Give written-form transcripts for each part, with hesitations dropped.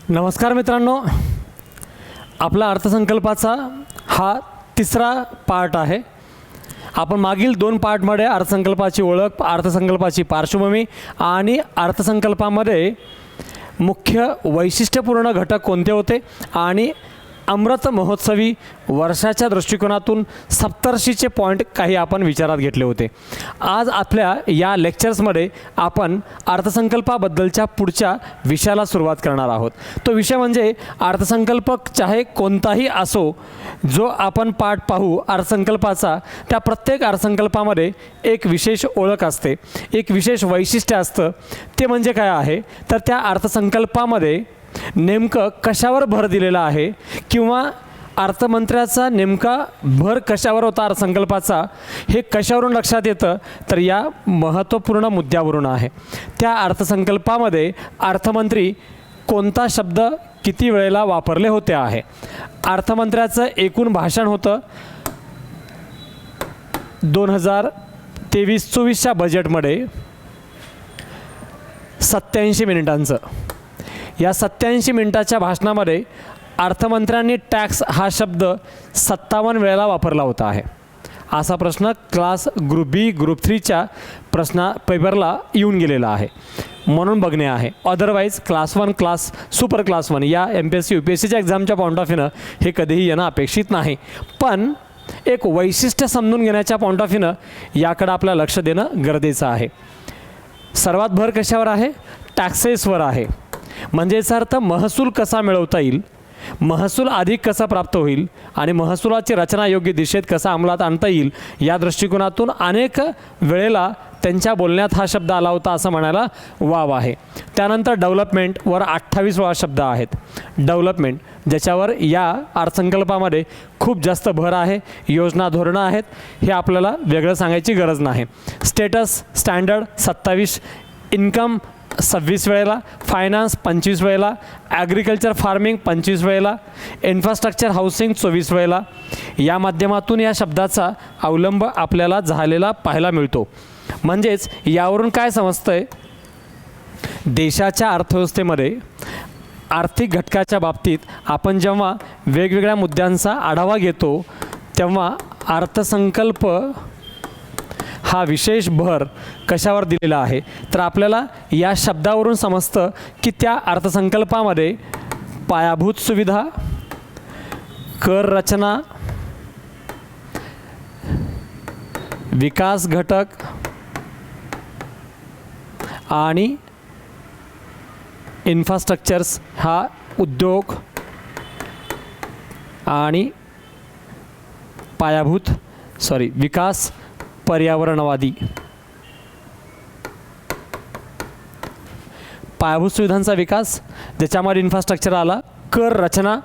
नमस्कार मित्रांनो, आपला अर्थसंकल्पाचा हा तिसरा पार्ट आहे. आपण मागील 2 पार्टमध्ये अर्थसंकल्पाची ओळख, अर्थसंकल्पाची पार्श्वभूमी आणि अर्थसंकल्पामध्ये मुख्य वैशिष्ट्यपूर्ण घटक कोणते होते आणि अमृत महोत्सवी वर्षाच्या दृष्टिकोनातून सप्तर्षीचे पॉईंट काही आपण विचारात घेतले होते. आज आपल्या या लेक्चर्समध्ये आपण अर्थसंकल्पाबद्दलच्या पुढच्या विषयाला सुरुवात करणार आहोत. तो विषय म्हणजे अर्थसंकल्प चाहे कोणताही असो, जो आपण पाठ पाहू अर्थसंकल्पाचा, त्या प्रत्येक अर्थसंकल्पामध्ये एक विशेष ओळख असते, एक विशेष वैशिष्ट्य असतं. ते म्हणजे काय आहे तर त्या अर्थसंकल्पामध्ये नेमकं कशावर भर दिलेला आहे किंवा अर्थमंत्र्याचा नेमका भर कशावर होता अर्थसंकल्पाचा, हे कशावरून लक्षात येतं तर या महत्त्वपूर्ण मुद्द्यावरून आहे. त्या अर्थसंकल्पामध्ये अर्थमंत्री कोणता शब्द किती वेळेला वापरले होते आहे. अर्थमंत्र्याचं एकूण भाषण होतं 2023-24च्या बजेटमध्ये 87 मिनिटांचं. या 87 मिनिटाच्या भाषणामध्ये अर्थमंत्र्यांनी टॅक्स हा शब्द 57 वेळेला वापरला होता आहे. असा प्रश्न क्लास ग्रुप बी ग्रुप 3च्या पेपरला येऊन गेलेला आहे, म्हणून बघणे आहे. Otherwise class 1 class super class 1 या MPSC UPSCच्या एक्झामच्या पॉईंट ऑफ व्ह्यूनं हे कधीही येणं अपेक्षित नाही. पण एक वैशिष्ट्य समजून घेण्याच्या पॉईंट ऑफ व्ह्यूनं याकडे आपल्याला लक्ष देणं गरजेचं आहे. सर्वात भर कशावर आहे? टॅक्सेसवर आहे. म्हणजे याचा अर्थ महसूल कसा मिळवता येईल, महसूल अधिक कसा प्राप्त होईल आणि महसुलाची रचना योग्य दिशेत कसा अंमलात आणता येईल, या दृष्टिकोनातून अनेक वेळेला त्यांच्या बोलण्यात हा शब्द आला होता असं म्हणायला वाव आहे. त्यानंतर डेव्हलपमेंटवर 28 वेळा शब्द आहेत. डेव्हलपमेंट ज्याच्यावर या अर्थसंकल्पामध्ये खूप जास्त भर आहे, योजना धोरणं आहेत, हे आपल्याला वेगळं सांगायची गरज नाही. स्टेटस स्टँडर्ड 27, इन्कम 26 वेळेला, फायनान्स 25 वेळेला, ॲग्रिकल्चर फार्मिंग 25 वेळेला, इन्फ्रास्ट्रक्चर हाऊसिंग 24 वेळेला. या माध्यमातून या शब्दाचा अवलंब आपल्याला झालेला पाहायला मिळतो. म्हणजेच यावरून काय समजतंय, देशाच्या अर्थव्यवस्थेमध्ये आर्थिक घटकाच्या बाबतीत आपण जेव्हा वेगवेगळ्या मुद्द्यांचा आढावा घेतो तेव्हा अर्थसंकल्प हा विशेष भर कशावर दिलेला आहे तर आपल्याला या शब्दावरून समजतं की त्या अर्थसंकल्पामध्ये पायाभूत सुविधा, कर रचना, विकास घटक आणि इन्फ्रास्ट्रक्चर्स हा उद्योग आणि विकास पर्यावरणवादी. पायाभूत सुविधांचा विकास ज्याच्यामध्ये इन्फ्रास्ट्रक्चर आला, कर रचना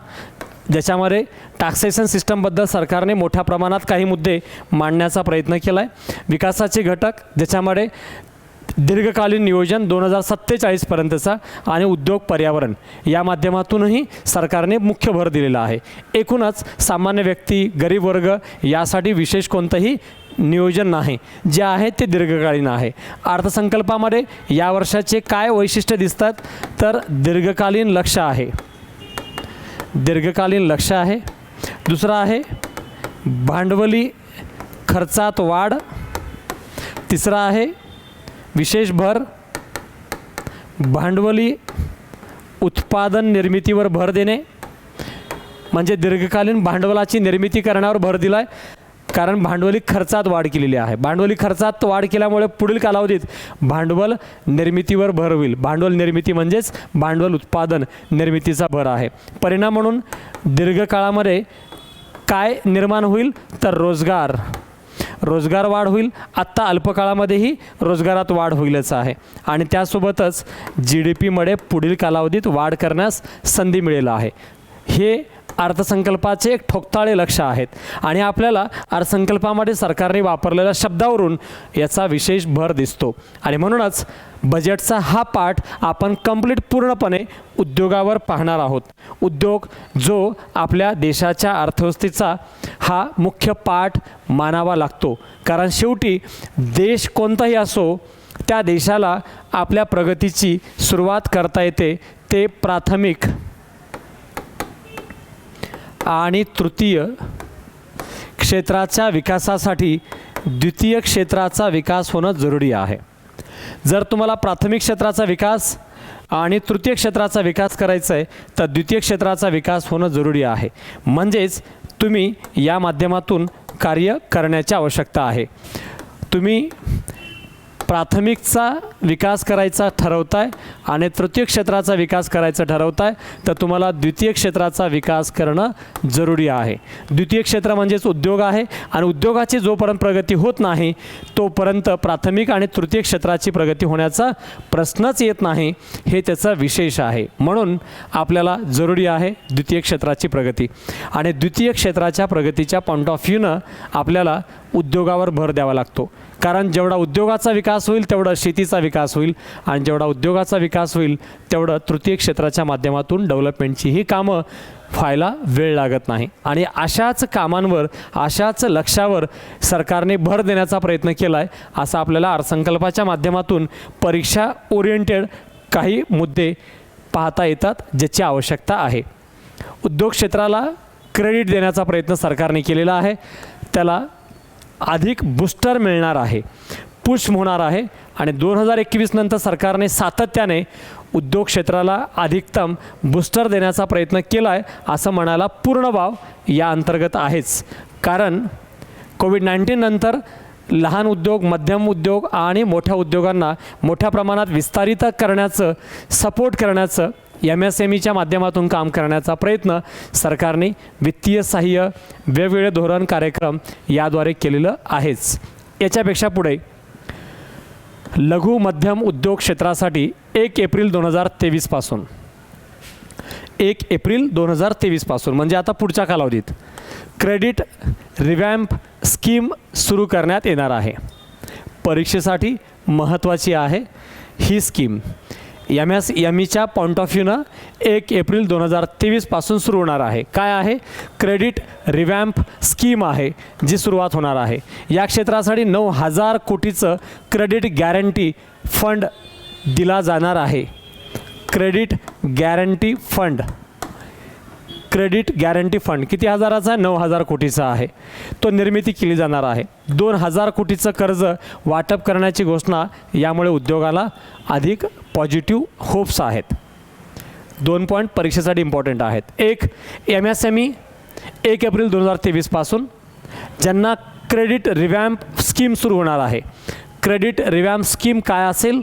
ज्याच्यामध्ये टॅक्सेशन सिस्टमबद्दल सरकारने मोठ्या प्रमाणात काही मुद्दे मांडण्याचा प्रयत्न केला आहे, विकासाचे घटक ज्याच्यामध्ये दीर्घकालीन नियोजन 2047 पर्यंतचा आणि उद्योग पर्यावरण या माध्यमातूनही सरकारने मुख्य भर दिलेला आहे. एकूणच सामान्य व्यक्ती, गरीब वर्ग यासाठी विशेष कोणतंही नियोजन नाही, जे आहे ते दीर्घकालीन आहे. अर्थसंकल्पामध्ये या वर्षाचे काय वैशिष्ट्य दिसतात तर दीर्घकालीन लक्ष्य आहे. दुसरा आहे भांडवली खर्चात वाढ. तिसरा आहे विशेष भर भांडवली उत्पादन निर्मितीवर भर देणे. म्हणजे दीर्घकालीन भांडवलाची निर्मिती करण्यावर भर दिला आहे, कारण भांडवली खर्चात वाढ केलेली आहे. भांडवली खर्चात वाढ केल्यामुळे पुढील कालावधीत भांडवल निर्मितीवर भर होईल. भांडवल निर्मिती म्हणजेच भांडवल उत्पादन निर्मितीचा भर आहे. परिणाम म्हणून दीर्घकाळामध्ये काय निर्माण होईल तर रोजगार वाढ होईल. आत्ता अल्पकाळामध्येही रोजगारात वाढ होईलच आहे आणि त्यासोबतच GDPमध्ये पुढील कालावधीत वाढ करण्यास संधी मिळेल आहे. हे अर्थसंकल्पाचे एक ठोकताळे लक्ष आहेत आणि आपल्याला अर्थसंकल्पामध्ये सरकारने वापरलेल्या शब्दावरून याचा विशेष भर दिसतो. आणि म्हणूनच बजेटचा हा पाठ आपण पूर्णपणे उद्योगावर पाहणार आहोत. उद्योग जो आपल्या देशाच्या अर्थव्यवस्थेचा हा मुख्य पाठ मानावा लागतो, कारण शेवटी देश कोणताही असो त्या देशाला आपल्या प्रगतीची सुरुवात करता येते ते प्राथमिक आणि तृतीय क्षेत्राच्या विकासासाठी द्वितीय क्षेत्राचा विकास होणं जरुरी आहे. जर तुम्हाला प्राथमिक क्षेत्राचा विकास आणि तृतीय क्षेत्राचा विकास करायचा आहे तर द्वितीय क्षेत्राचा विकास होणं जरुरी आहे. म्हणजेच तुम्ही या माध्यमातून कार्य करण्याची आवश्यकता आहे. तुम्ही प्राथमिकचा विकास करायचा ठरवताय आणि तृतीय क्षेत्राचा विकास करायचा ठरवताय तर तुम्हाला द्वितीय क्षेत्राचा विकास करणं जरुरी आहे. द्वितीय क्षेत्र म्हणजेच उद्योग आहे आणि उद्योगाची जोपर्यंत प्रगती होत नाही तोपर्यंत प्राथमिक आणि तृतीय क्षेत्राची प्रगती होण्याचा प्रश्नच येत नाही. हे त्याचं विशेष आहे. म्हणून आपल्याला जरुरी आहे द्वितीय क्षेत्राची प्रगती आणि द्वितीय क्षेत्राच्या प्रगतीच्या पॉईंट ऑफ व्ह्यूनं आपल्याला उद्योगावर भर द्यावा लागतो. कारण जेवढा उद्योगाचा विकास होईल तेवढा शेतीचा विकास होईल आणि जेवढा उद्योगाचा विकास होईल तेवढं तृतीय क्षेत्राच्या माध्यमातून डेव्हलपमेंटची ही कामं व्हायला वेळ लागत नाही. आणि अशाच कामांवर अशाच लक्ष्यावर सरकारने भर देण्याचा प्रयत्न केला आहे. असं आपल्याला अर्थसंकल्पाच्या माध्यमातून परीक्षा ओरिएंटेड काही मुद्दे पाहता येतात ज्याची आवश्यकता आहे. उद्योग क्षेत्राला क्रेडिट देण्याचा प्रयत्न सरकारने केलेला आहे. त्याला अधिक बूस्टर मिळणार आहे, पुश होणार आहे आणि 2021 नंतर सरकारने सातत्याने उद्योग क्षेत्राला अधिकतम बूस्टर देण्याचा प्रयत्न केला आहे असं म्हणायला पूर्ण वाव या अंतर्गत आहेच. कारण कोविड-19 नंतर लहान उद्योग, मध्यम उद्योग आणि मोठ्या उद्योगांना मोठ्या प्रमाणात विस्तारित करण्याचं, सपोर्ट करण्याचं, MSMEच्या माध्यमातून काम करण्याचा प्रयत्न सरकारने वित्तीय सहाय्य, वेगवेगळे धोरण, कार्यक्रम याद्वारे केलेलं आहेच. याच्यापेक्षा पुढे लघु मध्यम उद्योग क्षेत्रासाठी 1 एप्रिल 2023 पासून 1 एप्रिल 2023 पासून म्हणजे आता पुढच्या कालावधीत क्रेडिट रिवॅम्प स्कीम सुरू करण्यात येणार आहे. परीक्षेसाठी महत्त्वाची आहे ही स्कीम. MSMEच्या पॉईंट ऑफ व्ह्यूनं 1 एप्रिल 2023 पासून सुरू होणार आहे. काय आहे? क्रेडिट रिवॅम्प स्कीम आहे जी सुरुवात होणार आहे. या क्षेत्रासाठी 9,000 कोटीचं क्रेडिट गॅरंटी फंड दिला जाणार आहे. Credit guarantee fund, credit guarantee fund किती हजाराचा आहे? 9,000 कोटीचा आहे. तो निर्मिती केली जाणार आहे. 2,000 कोटीचं कर्ज वाटप करण्याची घोषणा यामुळे उद्योगाला अधिक पॉझिटिव्ह होप्स आहेत. 2 पॉईंट परीक्षेसाठी इम्पॉर्टंट आहेत. एक, MSME 1 एप्रिल 2023 पासून ज्यांना क्रेडिट रिवॅम्प स्कीम सुरू होणार आहे. क्रेडिट रिवॅम्प स्कीम काय असेल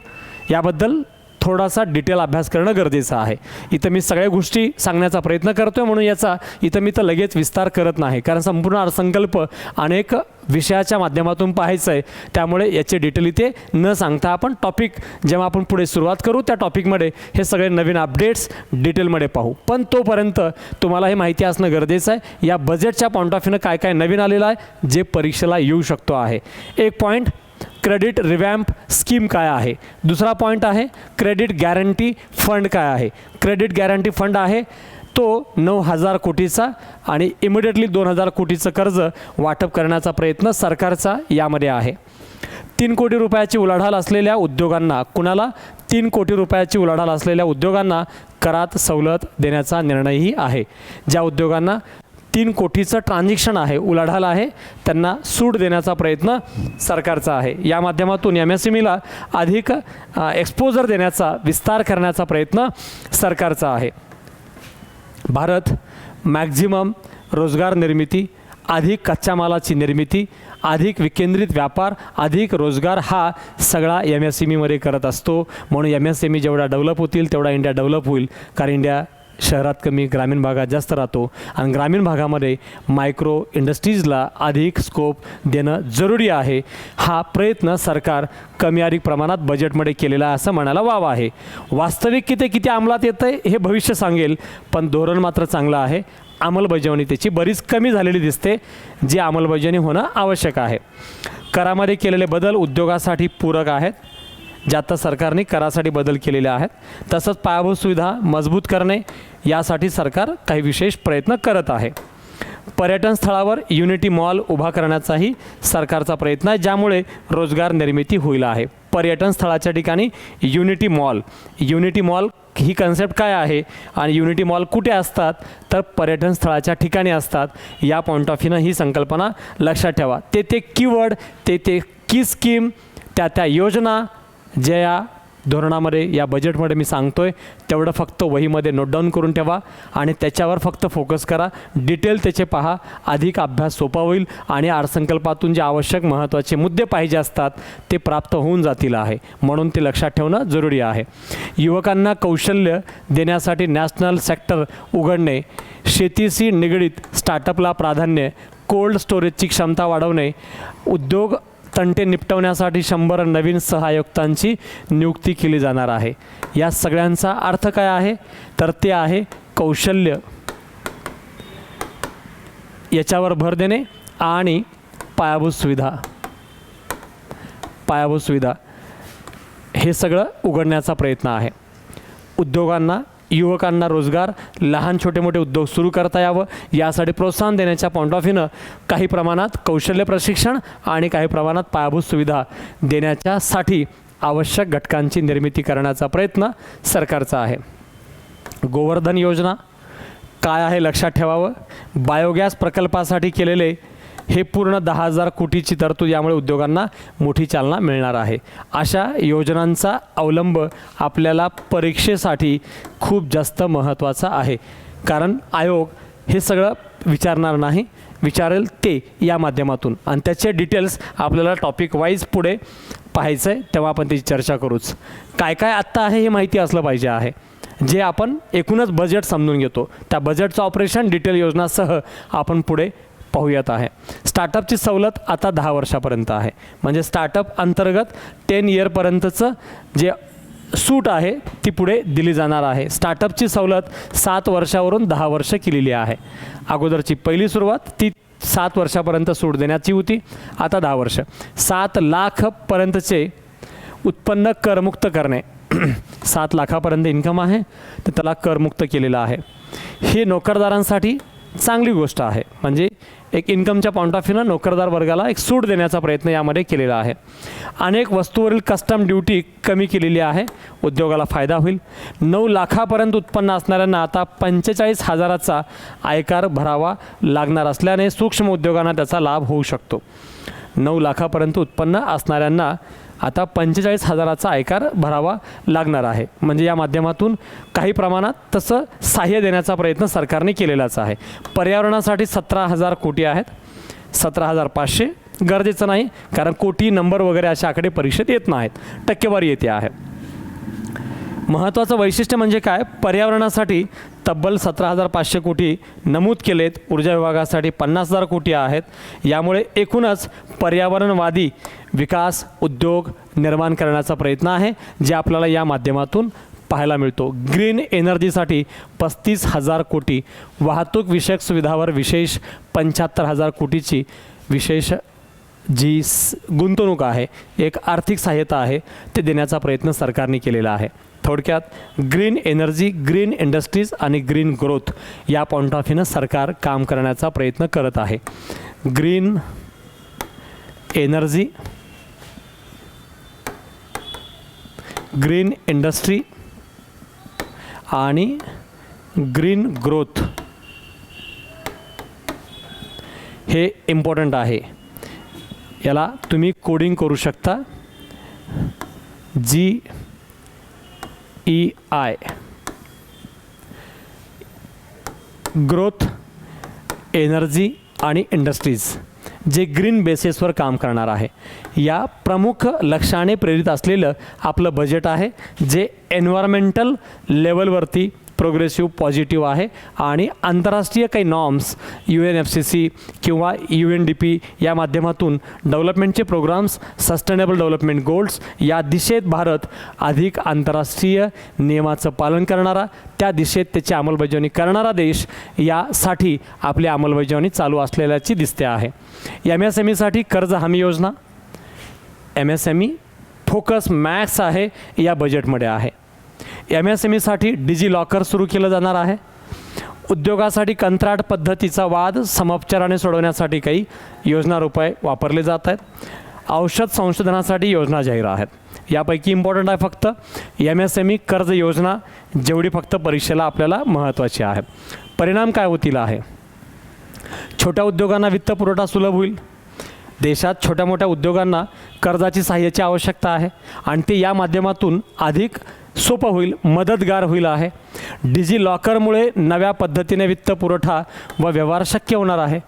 याबद्दल थोडासा डिटेल अभ्यास करणं गरजेचं आहे. इथं मी सगळ्या गोष्टी सांगण्याचा प्रयत्न करतो आहे म्हणून याचा इथं मी तर लगेच विस्तार करत नाही. कारण संपूर्ण अर्थसंकल्प अनेक विषयाच्या माध्यमातून पाहायचं आहे. त्यामुळे याचे डिटेल इथे न सांगता आपण टॉपिक जेव्हा आपण पुढे सुरुवात करू त्या टॉपिकमध्ये हे सगळे नवीन अपडेट्स डिटेलमध्ये पाहू. पण तोपर्यंत तुम्हाला हे माहिती असणं गरजेचं आहे या बजेटच्या पॉईंट ऑफ व्ह्यूनं काय काय नवीन आलेलं आहे जे परीक्षेला येऊ शकतो आहे. एक पॉईंट क्रेडिट रिवॅम्प स्कीम काय आहे. दुसरा पॉईंट आहे क्रेडिट गॅरंटी फंड काय आहे. क्रेडिट गॅरंटी फंड आहे तो 9,000 कोटीचा आणि इमिडिएटली 2,000 कोटीचं कर्ज वाटप करण्याचा प्रयत्न सरकारचा यामध्ये आहे. 3 कोटी रुपयाची उलाढाल असलेल्या उद्योगांना, कुणाला? 3 कोटी रुपयाची उलाढाल असलेल्या उद्योगांना करात सवलत देण्याचा निर्णयही आहे. ज्या उद्योगांना 3 कोटीचं ट्रान्झॅक्शन आहे, उलाढाल आहे, त्यांना सूट देण्याचा प्रयत्न सरकारचा आहे. या माध्यमातून MSMEला अधिक एक्सपोजर देण्याचा, विस्तार करण्याचा प्रयत्न सरकारचा आहे. भारत मॅक्झिमम रोजगार निर्मिती, अधिक कच्च्या मालाची निर्मिती, अधिक विकेंद्रित व्यापार, अधिक रोजगार हा सगळा MSMEमध्ये करत असतो. म्हणून MSME जेवढा डेव्हलप होतील तेवढा इंडिया डेव्हलप होईल. कारण इंडिया शहरात कमी, ग्रामीण भागात जास्त राहतो आणि ग्रामीण भागामध्ये मायक्रो इंडस्ट्रीजला अधिक स्कोप देणं जरुरी आहे. हा प्रयत्न सरकार कमी अधिक प्रमाणात बजेटमध्ये केलेला आहे असं म्हणायला वाव आहे. वास्तविक किती अंमलात येतं आहे हे भविष्य सांगेल, पण धोरण मात्र चांगलं आहे. अंमलबजावणी त्याची बरीच कमी झालेली दिसते, जी अंमलबजावणी होणं आवश्यक आहे. करामध्ये केलेले बदल उद्योगासाठी पूरक आहेत, जे आता सरकारने करासाठी बदल केलेले आहेत. तसंच पायाभूत सुविधा मजबूत करणे यासाठी सरकार काही विशेष प्रयत्न करत आहे. पर्यटन स्थळावर युनिटी मॉल उभा करण्याचाही सरकारचा प्रयत्न आहे, ज्यामुळे रोजगार निर्मिती होईल आहे. पर्यटन स्थळाच्या ठिकाणी युनिटी मॉल ही कन्सेप्ट काय आहे आणि युनिटी मॉल कुठे असतात, तर पर्यटन स्थळाच्या ठिकाणी असतात. या पॉईंट ऑफ व्ह्यूनं ही संकल्पना लक्षात ठेवा. ते कीवर्ड, ते की स्कीम, त्या योजना ज्या या धोरणामध्ये, या बजेटमध्ये मी सांगतोय तेवढं फक्त वहीमध्ये नोट डाऊन करून ठेवा आणि त्याच्यावर फक्त फोकस करा. डिटेल त्याचे पहा, अधिक अभ्यास सोपा होईल आणि अर्थसंकल्पातून जे आवश्यक महत्त्वाचे मुद्दे पाहिजे असतात ते प्राप्त होऊन जातील आहे. म्हणून ते लक्षात ठेवणं जरुरी आहे. युवकांना कौशल्य देण्यासाठी नॅशनल सेक्टर उघडणे, शेतीशी निगडीत स्टार्टअपला प्राधान्य, कोल्ड स्टोरेजची क्षमता वाढवणे, उद्योग तंटे निपटवण्यासाठी 100 नवीन सहआयुक्तांची नियुक्ती केली जाणार आहे. या सगळ्यांचा अर्थ काय आहे, तर ते आहे कौशल्य याच्यावर भर देणे आणि पायाभूत सुविधा हे सगळं उघडण्याचा प्रयत्न आहे. उद्योगांना, युवकांना रोजगार, लहान छोटे मोठे उद्योग सुरू करता यावं यासाठी प्रोत्साहन देण्याच्या पॉईंट ऑफ व्ह्यूनं काही प्रमाणात कौशल्य प्रशिक्षण आणि काही प्रमाणात पायाभूत सुविधा देण्याच्यासाठी आवश्यक घटकांची निर्मिती करण्याचा प्रयत्न सरकारचा आहे. गोवर्धन योजना काय आहे लक्षात ठेवावं. बायोगॅस प्रकल्पासाठी केलेले हे पूर्ण 10,000 कोटीची तरतूद, यामुळे उद्योगांना मोठी चालना मिळणार आहे. अशा योजनांचा अवलंब आपल्याला परीक्षेसाठी खूप जास्त महत्त्वाचा आहे. कारण आयोग हे सगळं विचारणार नाही, विचारेल ते या माध्यमातून आणि त्याचे डिटेल्स आपल्याला टॉपिक वाईज पुढे पाहायचं आहे, तेव्हा आपण त्याची चर्चा करूच. काय काय आत्ता आहे हे माहिती असलं पाहिजे आहे. जे आपण एकूणच बजेट समजून घेतो त्या बजेटचं ऑपरेशन डिटेल योजनासह आपण पुढे पाहूयात आहे. स्टार्टअपची सवलत आता 10 वर्षापर्यंत आहे. म्हणजे स्टार्टअप अंतर्गत 10 इयरपर्यंतचं जे सूट आहे ती पुढे दिली जाणार आहे. स्टार्टअपची सवलत 7 वर्षावरून 10 वर्ष केलेली आहे. अगोदरची पहिली सुरुवात ती 7 वर्षापर्यंत सूट देण्याची होती, आता 10 वर्ष. 7 लाखपर्यंतचे उत्पन्न करमुक्त करणे. 7 लाखापर्यंत इन्कम आहे तर त्याला करमुक्त केलेलं आहे. हे नोकरदारांसाठी चांगली गोष्ट आहे. म्हणजे एक इन्कमच्या पॉईंट ऑफ व्ह्यूनं नोकरदार वर्गाला एक सूट देण्याचा प्रयत्न यामध्ये केलेला आहे. अनेक वस्तूवरील कस्टम ड्युटी कमी केलेली आहे, उद्योगाला फायदा होईल. 9 लाखापर्यंत उत्पन्न असणाऱ्यांना आता 45,000चा आयकर भरावा लागणार असल्याने सूक्ष्म उद्योगांना त्याचा लाभ होऊ शकतो. 9 लाखापर्यंत उत्पन्न असणाऱ्यांना आता 45,000चा आयकर भरावा लागणार आहे. म्हणजे या माध्यमातून काही प्रमाणात तसं सहाय्य देण्याचा प्रयत्न सरकारने केलेलाच आहे. पर्यावरणासाठी 17,000 कोटी आहेत. 17,500 गरजेचं नाही, कारण कोटी नंबर वगैरे अशा आकडे परीक्षेत येत नाहीत, टक्केवारी येते आहे. महत्त्वाचं वैशिष्ट्य म्हणजे काय, पर्यावरणासाठी तब्बल 17,500 कोटी नमूद केलेत. ऊर्जा विभागासाठी 50,000 कोटी आहेत. यामुळे एकूणच पर्यावरणवादी विकास उद्योग निर्माण करण्याचा प्रयत्न आहे, जे आपल्याला या माध्यमातून पाहायला मिळतो. ग्रीन एनर्जीसाठी 35,000 कोटी, वाहतूक विषयक सुविधावर विशेष 75,000 कोटीची विशेष जी गुंतवणूक आहे, एक आर्थिक सहाय्यता आहे, ते देण्याचा प्रयत्न सरकारने केलेला आहे. थोडक्यात ग्रीन एनर्जी, ग्रीन इंडस्ट्रीज आणि ग्रीन ग्रोथ या पॉईंट ऑफ व्ह्यूनं सरकार काम करण्याचा प्रयत्न करत आहे. ग्रीन एनर्जी, ग्रीन इंडस्ट्री आणि ग्रीन ग्रोथ हे इम्पॉर्टंट आहे. याला तुम्ही कोडिंग करू शकता. GEI ग्रोथ, एनर्जी आणि इंडस्ट्रीज जे ग्रीन बेसिसवर काम करणार आहे. या प्रमुख लक्ष्याने प्रेरित असलेलं आपलं बजेट आहे, जे एन्व्हायरमेंटल लेवलवरती प्रोग्रेसिव्ह पॉझिटिव्ह आहे आणि आंतरराष्ट्रीय काही नॉर्म्स UNFCCC किंवा UNDP या माध्यमातून डेव्हलपमेंटचे प्रोग्राम्स, सस्टेनेबल डेव्हलपमेंट गोल्स या दिशेत भारत अधिक आंतरराष्ट्रीय नियमाचं पालन करणारा, त्या दिशेत त्याची अंमलबजावणी करणारा देश यासाठी आपली अंमलबजावणी चालू असलेल्याची दिसते आहे. MSMEसाठी कर्ज हमी योजना, MSME फोकस मॅक्स आहे या बजेटमध्ये आहे. MSMEसाठी डिजिलॉकर सुरू केलं जाणार आहे. उद्योगासाठी कंत्राट पद्धतीचा वाद समोपचाराने सोडवण्यासाठी काही योजना उपाय वापरले जात आहेत. औषध संशोधनासाठी योजना जाहीर आहेत. यापैकी इम्पॉर्टंट आहे फक्त MSME कर्ज योजना, जेवढी फक्त परीक्षेला आपल्याला महत्त्वाची आहे. परिणाम काय होतील आहे, छोट्या उद्योगांना वित्त पुरवठा सुलभ होईल. देशात छोट्या मोठ्या उद्योगांना कर्जाची सहाय्याची आवश्यकता आहे आणि ते या माध्यमातून अधिक सोपं होईल, मदतगार होईल आहे. डिजिलॉकरमुळे नव्या पद्धतीने वित्त पुरवठा व व्यवहार शक्य होणार आहे.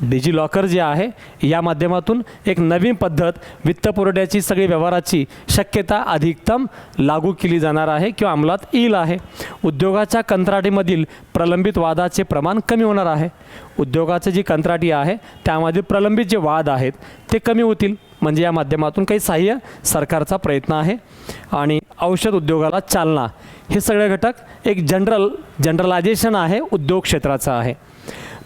डिजिलॉकर जे आहे या माध्यमातून एक नवीन पद्धत वित्त पुरवठ्याची सगळी व्यवहाराची शक्यता अधिकतम लागू केली जाणार आहे किंवा अंमलात येईल आहे. उद्योगाच्या कंत्राटीमधील प्रलंबित वादाचे प्रमाण कमी होणार आहे. उद्योगाचं जी कंत्राटी आहे त्यामध्ये प्रलंबित जे वाद आहेत ते कमी होतील, म्हणजे या माध्यमातून काही सहाय्य सरकारचा प्रयत्न आहे. आणि औषध उद्योगाला चालना, हे सगळे घटक एक जनरलायझेशन आहे उद्योग क्षेत्राचं आहे.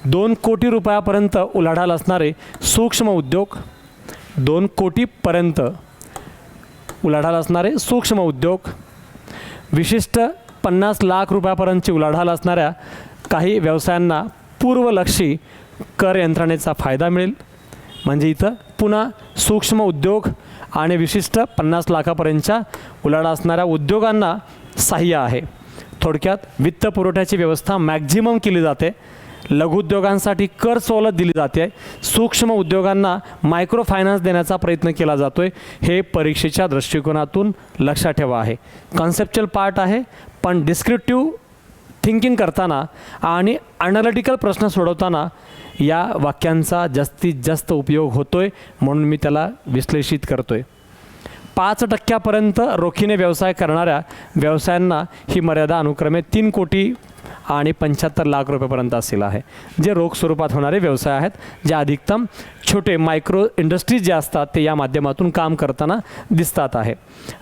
2 कोटी रुपयापर्यंत उलाढाल असणारे सूक्ष्म उद्योग, 2 कोटीपर्यंत उलाढाल असणारे सूक्ष्म उद्योग, विशिष्ट 50 लाख रुपयापर्यंतची उलाढाल असणाऱ्या काही व्यवसायांना पूर्वलक्षी कर यंत्रणेचा फायदा मिळेल. म्हणजे इथं पुन्हा सूक्ष्म उद्योग आणि विशिष्ट 50 लाखापर्यंतच्या उलाढाल असणाऱ्या उद्योगांना सहाय्य आहे. थोडक्यात वित्त पुरवठ्याची व्यवस्था मॅक्झिमम केली जाते. लघुउद्योगांसाठी कर सवलत दिली जाते. सूक्ष्म उद्योगांना मायक्रो फायनान्स देण्याचा प्रयत्न केला जातो आहे. हे परीक्षेच्या दृष्टिकोनातून लक्षात ठेवा आहे. कॉन्सेप्च्युअल पार्ट आहे, पण डिस्क्रिप्टिव्ह थिंकिंग करताना आणि ॲनालिटिकल प्रश्न सोडवताना या वाक्यांचा जास्तीत जास्त उपयोग होतो आहे, म्हणून मी त्याला विश्लेषित करतो आहे. 5% रोखीने व्यवसाय करणाऱ्या व्यवसायांना ही मर्यादा अनुक्रमे 3 कोटी आणि 75 लाख रुपयापर्यंत असेल आहे. जे रोख स्वरूपात होणारे व्यवसाय आहेत, जे अधिकतम छोटे मायक्रो इंडस्ट्रीज जे असतात ते या माध्यमातून काम करताना दिसतात आहे.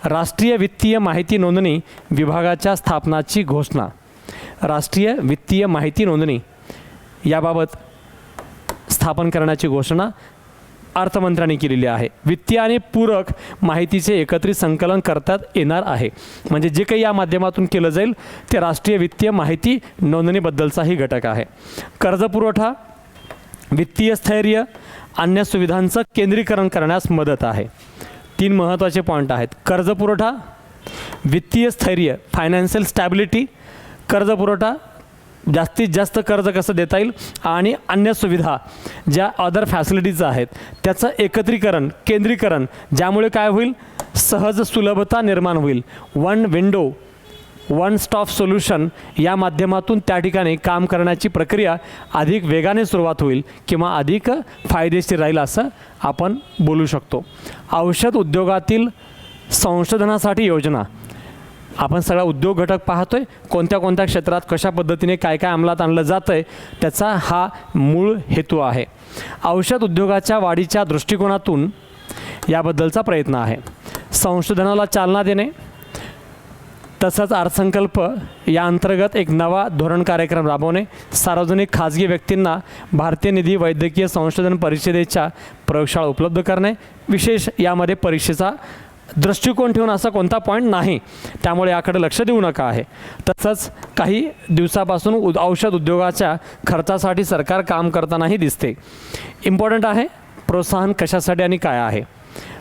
राष्ट्रीय वित्तीय माहिती नोंदणी विभागाच्या स्थापनाची घोषणा. राष्ट्रीय वित्तीय माहिती नोंदणी याबाबत स्थापन करण्याची घोषणा अर्थमंत्र्यांनी केलेली आहे. वित्तीय आणि पूरक माहितीचे एकत्रित संकलन करतात येणार आहे. म्हणजे जे काही या माध्यमातून केलं जाईल ते राष्ट्रीय वित्तीय माहिती नोंदणीबद्दलचाही घटक आहे. कर्जपुरवठा, वित्तीय स्थैर्य, अन्य सुविधांचं केंद्रीकरण करण्यास मदत आहे. 3 महत्त्वाचे पॉईंट आहेत. कर्जपुरवठा, वित्तीय स्थैर्य, फायनान्शियल स्टॅबिलिटी, कर्जपुरवठा, जास्तीत जास्त कर्ज कसं देता येईल, आणि अन्य सुविधा ज्या अदर फॅसिलिटीज आहेत त्याचं एकत्रीकरण, केंद्रीकरण, ज्यामुळे काय होईल, सहज सुलभता निर्माण होईल. 1 विंडो 1 स्टॉप सोल्युशन या माध्यमातून त्या ठिकाणी काम करण्याची प्रक्रिया अधिक वेगाने सुरुवात होईल किंवा अधिक फायदेशीर राहील असं आपण बोलू शकतो. औषध उद्योगातील संशोधनासाठी योजना. आपण सगळा उद्योग घटक पाहतोय, कोणत्या कोणत्या क्षेत्रात कशा पद्धतीने काय काय अंमलात आणलं जातं आहे त्याचा हा मूळ हेतू आहे. औषध उद्योगाच्या वाढीच्या दृष्टिकोनातून याबद्दलचा प्रयत्न आहे. संशोधनाला चालना देणे, तसंच अर्थसंकल्प या अंतर्गत एक नवा धोरण कार्यक्रम राबवणे, सार्वजनिक खाजगी व्यक्तींना भारतीय निधी वैद्यकीय संशोधन परिषदेच्या प्रयोगशाळा उपलब्ध करणे. विशेष यामध्ये परीक्षेचा दृष्टिकोन ठेवून असा कोणता पॉईंट नाही, त्यामुळे याकडे लक्ष देऊ नका आहे. तसंच काही दिवसापासून औषध उद्योगाच्या खर्चासाठी सरकार काम करतानाही दिसते. इम्पॉर्टंट आहे प्रोत्साहन कशासाठी आणि काय आहे.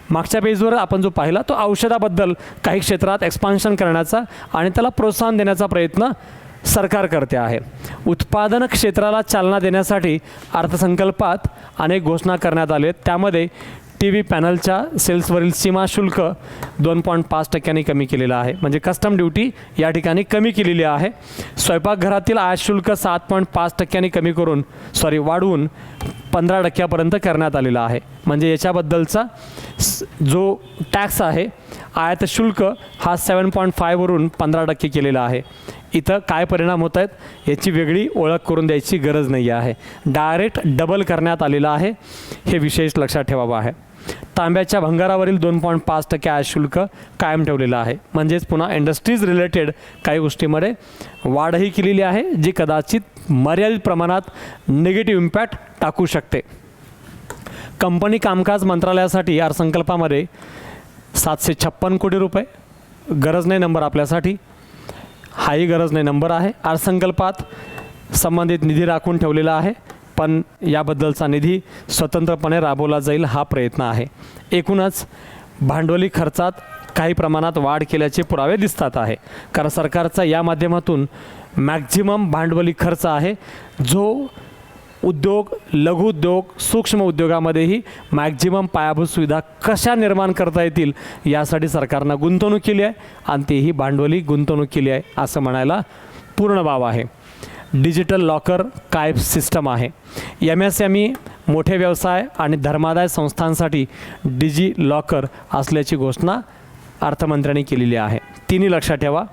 मागच्या पेजवर आपण जो पाहिला तो औषधाबद्दल काही क्षेत्रात एक्सपान्शन करण्याचा आणि त्याला प्रोत्साहन देण्याचा प्रयत्न सरकार करते आहे. उत्पादन क्षेत्राला चालना देण्यासाठी अर्थसंकल्पात अनेक घोषणा करण्यात आल्या. त्यामध्ये TV पॅनलच्या सेल्सवरील सीमा शुल्क 2.5% कमी केलेलं आहे, म्हणजे कस्टम ड्युटी या ठिकाणी कमी केलेली आहे. स्वयंपाकघरातील आयात शुल्क 7.5% कमी करून वाढवून 15% करण्यात आलेला आहे. म्हणजे याच्याबद्दलचा जो टॅक्स आहे आयात शुल्क हा 7.5 वरून 15% केलेला आहे. इथं काय परिणाम होत आहेत याची वेगळी ओळख करून द्यायची गरज नाही आहे. डायरेक्ट डबल करण्यात आलेला आहे, हे विशेष लक्षात ठेवावं आहे. तांब्याच्या भंगारावरील 2.5% आयात शुल्क कायम ठेवलेलं आहे. म्हणजेच पुन्हा इंडस्ट्रीज रिलेटेड काही गोष्टीमध्ये वाढही केलेली आहे, जी कदाचित मर्यादित प्रमाणात निगेटिव्ह इम्पॅक्ट टाकू शकते. कंपनी कामकाज मंत्रालयासाठी अर्थसंकल्पामध्ये 756 कोटी रुपये. गरज नाही नंबर आपल्यासाठी, हाही गरज नाही नंबर आहे. अर्थसंकल्पात संबंधित निधी राखून ठेवलेला आहे, पण याबद्दलचा निधी स्वतंत्रपणे राबवला जाईल हा प्रयत्न आहे. एकूणच भांडवली खर्चात काही प्रमाणात वाढ केल्याचे पुरावे दिसतात आहे, कारण सरकारचा या माध्यमातून मॅक्झिमम भांडवली खर्च आहे, जो उद्योग, लघुउद्योग, सूक्ष्म उद्योगामध्येही मॅक्झिमम पायाभूत सुविधा कशा निर्माण करता येतील यासाठी सरकारनं गुंतवणूक केली आहे आणि तेही भांडवली गुंतवणूक केली आहे असं म्हणायला पूर्ण वाव आहे. डिजिटल लॉकर काय सिस्टम आहे. MSME, मोठे व्यवसाय आणि धर्मादाय संस्थांसाठी डिजी लॉकर असल्याची घोषणा अर्थमंत्र्यांनी केलेली आहे. तिन्ही लक्षात ठेवा.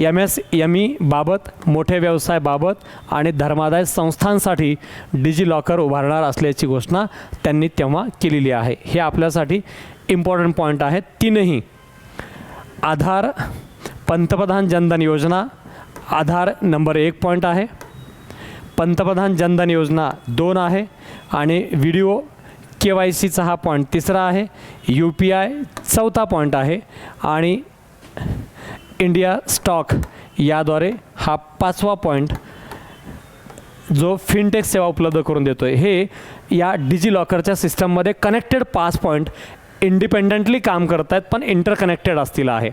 MSME बाबत, मोठे व्यवसाय बाबत आणि धर्मादाय संस्थांसाठी डिजी लॉकर उभारणार असल्याची घोषणा त्यांनी तेव्हा केलेली आहे. हे आपल्यासाठी इम्पॉर्टंट पॉईंट आहेत तीनही. आधार, पंतप्रधान जनधन योजना, आधार नंबर 1 पॉईंट आहे. पंतप्रधान जनधन योजना 2 आहे आणि व्हिडिओ KYCचा हा पॉईंट 3रा आहे. UPI 4था पॉईंट आहे आणि इंडिया स्टॉक याद्वारे हा 5वा पॉईंट जो फिनटेक सेवा उपलब्ध करून देतो आहे. हे या डिजी लॉकरच्या सिस्टममध्ये कनेक्टेड 5 पॉईंट इंडिपेंडंटली काम करत आहेत पण इंटरकनेक्टेड असतील आहे.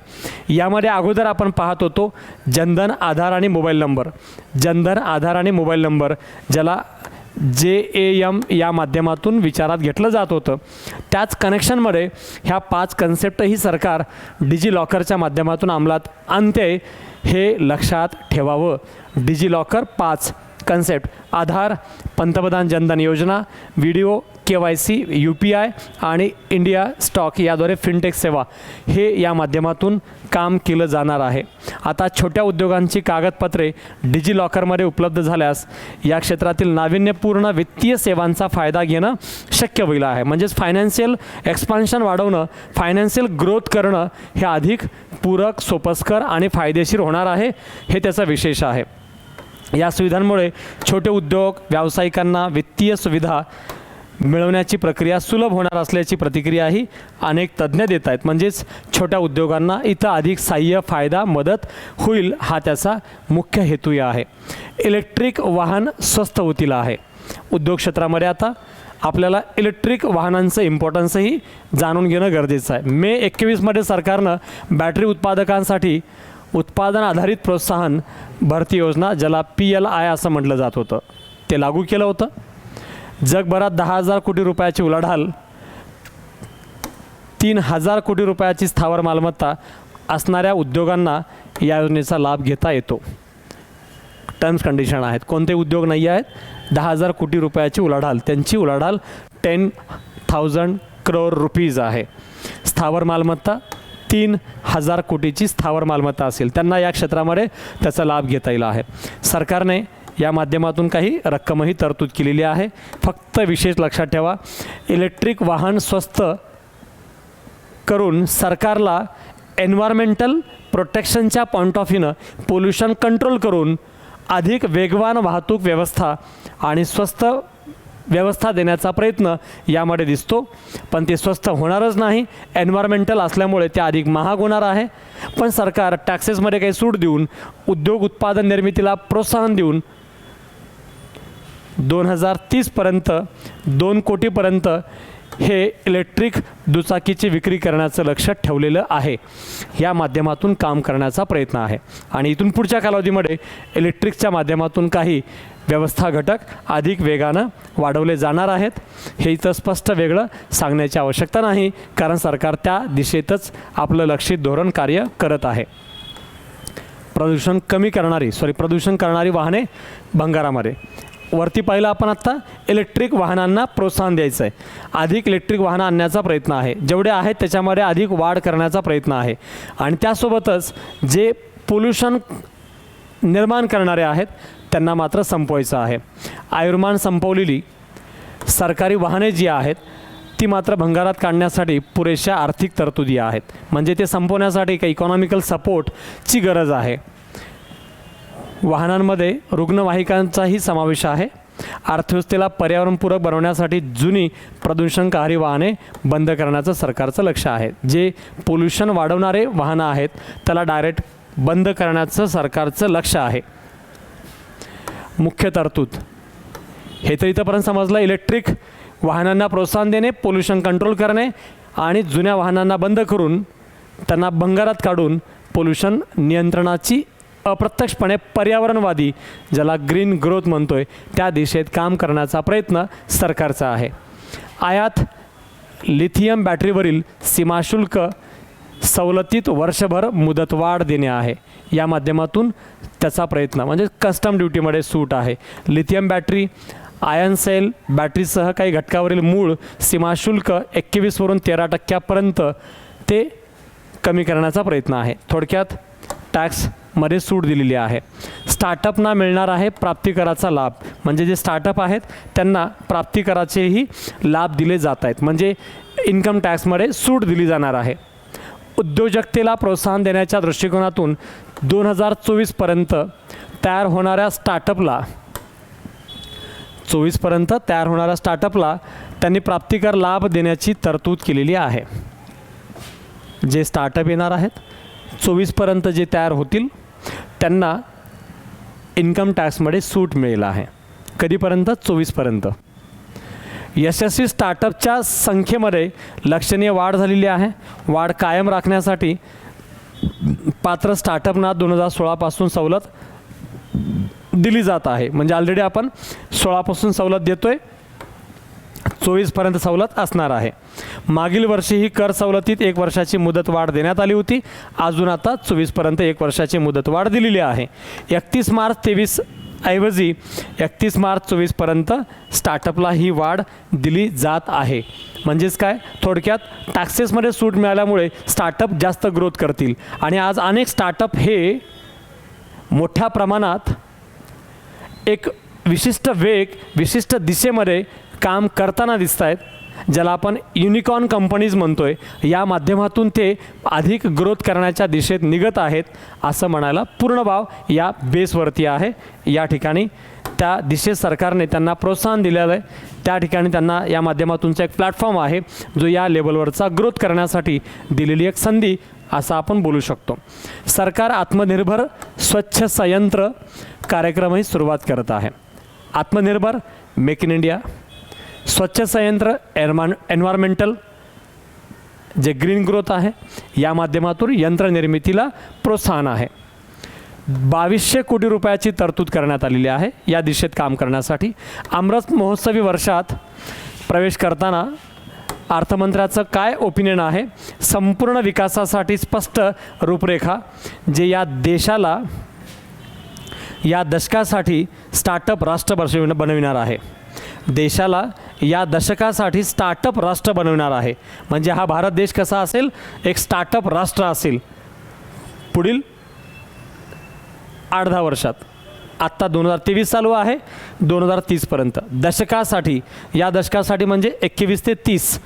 यामध्ये अगोदर आपण पाहत होतो जनधन, आधार आणि मोबाईल नंबर. जनधन, आधार आणि मोबाईल नंबर ज्याला JAM या माध्यमातून विचारात घेतलं जात होतं. त्याच कनेक्शनमध्ये ह्या 5 कन्सेप्टही सरकार डिजी लॉकरच्या माध्यमातून अंमलात आणते, हे लक्षात ठेवावं. डिजी लॉकर 5 कन्सेप्ट: आधार, पंतप्रधान जनधन योजना, व्हिडिओ KYC, UPI आणि इंडिया स्टॉक याद्वारे फिनटेक सेवा हे या माध्यमातून काम केलं जाणार आहे. आता छोट्या उद्योगांची कागदपत्रे डिजी लॉकरमध्ये उपलब्ध झाल्यास या क्षेत्रातील नाविन्यपूर्ण वित्तीय सेवांचा फायदा घेणं शक्य होईल आहे. म्हणजेच फायनान्शियल एक्सपान्शन वाढवणं, फायनान्शियल ग्रोथ करणं हे अधिक पूरक, सोपस्कर आणि फायदेशीर होणार आहे. हे त्याचा विशेष आहे. या सुविधांमुळे छोटे उद्योग व्यावसायिकांना वित्तीय सुविधा मिळवण्याची प्रक्रिया सुलभ होणार असल्याची प्रतिक्रियाही अनेक तज्ज्ञ देत आहेत. म्हणजेच छोट्या उद्योगांना इथं अधिक सहाय्य, फायदा, मदत होईल हा त्याचा मुख्य हेतू आहे. इलेक्ट्रिक वाहन स्वस्त होतील आहे. उद्योग क्षेत्रामध्ये आता आपल्याला इलेक्ट्रिक वाहनांचं इम्पॉर्टन्सही जाणून घेणं गरजेचं आहे. मे 21मध्ये सरकारनं बॅटरी उत्पादकांसाठी उत्पादन आधारित प्रोत्साहन भरती योजना, ज्याला PLI असं म्हटलं जात होतं, ते लागू केलं होतं. जगभरात 10,000 कोटी रुपयाची उलाढाल, 3,000 कोटी रुपयाची स्थावर मालमत्ता असणाऱ्या उद्योगांना या योजनेचा लाभ घेता येतो. टर्म्स कंडिशन आहेत. कोणते उद्योग नाही आहेत? 10,000 कोटी रुपयाची उलाढाल, त्यांची उलाढाल 10,000 करोड रुपीज आहे. स्थावर मालमत्ता 3,000 कोटीची स्थावर मालमत्ता असेल, त्यांना या क्षेत्रामध्ये त्याचा लाभ घेता येईल आहे. सरकारने या माध्यमातून काही रक्कमही तरतूद केलेली आहे. फक्त विशेष लक्षात ठेवा, इलेक्ट्रिक वाहन स्वस्त करून सरकारला एन्व्हायरमेंटल प्रोटेक्शनच्या पॉईंट ऑफ व्ह्यूनं पोल्युशन कंट्रोल करून अधिक वेगवान वाहतूक व्यवस्था आणि स्वस्त व्यवस्था देण्याचा प्रयत्न यामध्ये दिसतो. पण ते स्वस्त होणारच नाही, एन्व्हायरमेंटल असल्यामुळे ते अधिक महाग होणार आहे. पण सरकार टॅक्सेसमध्ये काही सूट देऊन, उद्योग उत्पादन निर्मितीला प्रोत्साहन देऊन 2030पर्यंत 2 कोटीपर्यंत हे इलेक्ट्रिक दुचाकीची विक्री करण्याचं लक्ष ठेवलेलं आहे. या माध्यमातून काम करण्याचा प्रयत्न आहे आणि इथून पुढच्या कालावधीमध्ये इलेक्ट्रिकच्या माध्यमातून काही व्यवस्था घटक अधिक वेगानं वाढवले जाणार आहेत. हे इथं स्पष्ट वेगळं सांगण्याची आवश्यकता नाही, कारण सरकार त्या दिशेतच आपलं लक्षित धोरण कार्य करत आहे. प्रदूषण करणारी वाहने भंगारामध्ये. वरती पाहिलं आपण आत्ता इलेक्ट्रिक वाहनांना प्रोत्साहन द्यायचं आहे. अधिक इलेक्ट्रिक वाहनं आणण्याचा प्रयत्न आहे. जेवढे आहेत त्याच्यामध्ये अधिक वाढ करण्याचा प्रयत्न आहे आणि त्यासोबतच जे पोल्युशन निर्माण करणारे आहेत त्यांना मात्र संपवायचं आहे. आयुर्मान संपवलेली सरकारी वाहने जी आहेत ती मात्र भंगारात काढण्यासाठी पुरेशा आर्थिक तरतुदी आहेत. म्हणजे ते संपवण्यासाठी काही इकॉनॉमिकल सपोर्टची गरज आहे. वाहनांमध्ये रुग्णवाहिकांचाही समावेश आहे. अर्थव्यवस्थेला पर्यावरणपूरक बनवण्यासाठी जुनी प्रदूषणकारी वाहने बंद करण्याचं सरकारचं लक्ष आहे. जे पोल्युशन वाढवणारे वाहनं आहेत त्याला डायरेक्ट बंद करण्याचं सरकारचं लक्ष आहे. मुख्य तरतूद हे तर इथंपर्यंत समजलं. इलेक्ट्रिक वाहनांना प्रोत्साहन देणे, पोल्युशन कंट्रोल करणे आणि जुन्या वाहनांना बंद करून त्यांना भंगारात काढून पोल्युशन नियंत्रणाची अप्रत्यक्षपणे पर्यावरणवादी, ज्याला ग्रीन ग्रोथ म्हणतोय, त्या दिशेत काम करण्याचा प्रयत्न सरकारचा आहे. आयात लिथियम बॅटरीवरील सीमाशुल्क सवलतीत वर्षभर मुदतवाढ देणे आहे. या माध्यमातून त्याचा प्रयत्न म्हणजे कस्टम ड्युटीमध्ये सूट आहे. लिथियम बॅटरी, आयन सेल बॅटरीसह काही घटकावरील मूळ सीमाशुल्क 21वरून 13% ते कमी करण्याचा प्रयत्न आहे. थोडक्यात टॅक्समध्ये सूट दिलेली आहे. स्टार्टअपना मिळणार आहे प्राप्तिकराचा लाभ, म्हणजे जे स्टार्टअप आहेत त्यांना प्राप्तिकराचेही लाभ दिले जात आहेत, म्हणजे इन्कम टॅक्समध्ये सूट दिली जाणार आहे. उद्योजकतेला प्रोत्साहन देण्याच्या दृष्टिकोनातून 2024पर्यंत तयार होणाऱ्या स्टार्टअपला त्यांनी प्राप्तिकर लाभ देण्याची तरतूद केलेली आहे. जे स्टार्टअप येणार आहेत 24पर्यंत जे तयार होतील त्यांना इन्कम टॅक्समध्ये सूट मिळेल आहे. कधीपर्यंत? 24पर्यंत. यशस्वी स्टार्टअपच्या संख्येमध्ये लक्षणीय वाढ झालेली आहे. वाढ कायम राखण्यासाठी पात्र स्टार्टअपना 2016पासून सवलत दिली जात आहे. म्हणजे ऑलरेडी आपण 16पासून सवलत देतोय, 24पर्यंत सवलत असणार आहे. मागील वर्षी ही कर सवलतीत 1 वर्षाची मुदतवाढ देण्यात आली होती. अजून आता 24पर्यंत 1 वर्षाची मुदतवाढ दिलेली आहे. 31 मार्च 23 ऐवजी 31 मार्च 24पर्यंत स्टार्टअपला ही वाढ दिली जात आहे. म्हणजेच काय? थोडक्यात टॅक्सेसमध्ये सूट मिळाल्यामुळे स्टार्टअप जास्त ग्रोथ करतील. आणि आज अनेक स्टार्टअप हे मोठ्या प्रमाणात एक विशिष्ट दिशेमध्ये काम करताना दिसत आहेत, ज्याला आपण युनिकॉर्न कंपनीज म्हणतोय. या माध्यमातून ते अधिक ग्रोथ करण्याच्या दिशेत निघत आहेत असं म्हणायला पूर्ण भाव या बेसवरती आहे. या ठिकाणी त्या दिशेत सरकारने त्यांना प्रोत्साहन दिलेलं आहे. त्या ठिकाणी त्यांना या माध्यमातूनचा एक प्लॅटफॉर्म आहे जो या लेवलवरचा ग्रोथ करण्यासाठी दिलेली एक संधी असं आपण बोलू शकतो. सरकार आत्मनिर्भर स्वच्छ संयंत्र कार्यक्रमही सुरुवात करत आहे. आत्मनिर्भर मेक इन इंडिया, स्वच्छ संयंत्र, एन्व्हायरमेंटल जे ग्रीन ग्रोथ आहे, या माध्यमातून यंत्रनिर्मितीला प्रोत्साहन आहे. 2200 कोटी रुपयाची तरतूद करण्यात आलेली आहे या दिशेत काम करण्यासाठी. अमृत महोत्सवी वर्षात प्रवेश करताना अर्थमंत्र्याचं काय ओपिनियन आहे? संपूर्ण विकासासाठी स्पष्ट रूपरेखा, जे या दशकासाठी स्टार्टअप राष्ट्र बनविणार आहे. देशाला या दशकासाठी स्टार्टअप राष्ट्र बनवणार आहे. म्हणजे हा भारत देश कसा असेल? एक स्टार्टअप राष्ट्र असेल पुढील 8-10 वर्षात. आत्ता 2023 चालू आहे, 2030पर्यंत या दशकासाठी म्हणजे 21 ते 30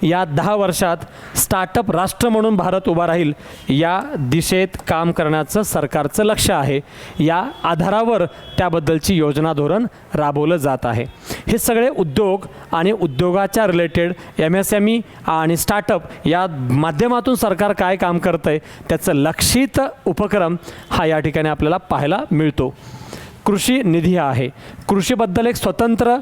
या 10 वर्षात स्टार्टअप राष्ट्र म्हणून भारत उभा राहील. या दिशेत काम करण्याचं सरकारचं लक्ष आहे. या आधारावर त्याबद्दलची योजना धोरण राबवलं जात आहे. हे सगळे उद्योग आणि उद्योगाच्या रिलेटेड MSME आणि स्टार्टअप या माध्यमातून सरकार काय काम करतं आहे त्याचं लक्षित उपक्रम हा या ठिकाणी आपल्याला पाहायला मिळतो. कृषी निधी आहे. कृषीबद्दल एक स्वतंत्र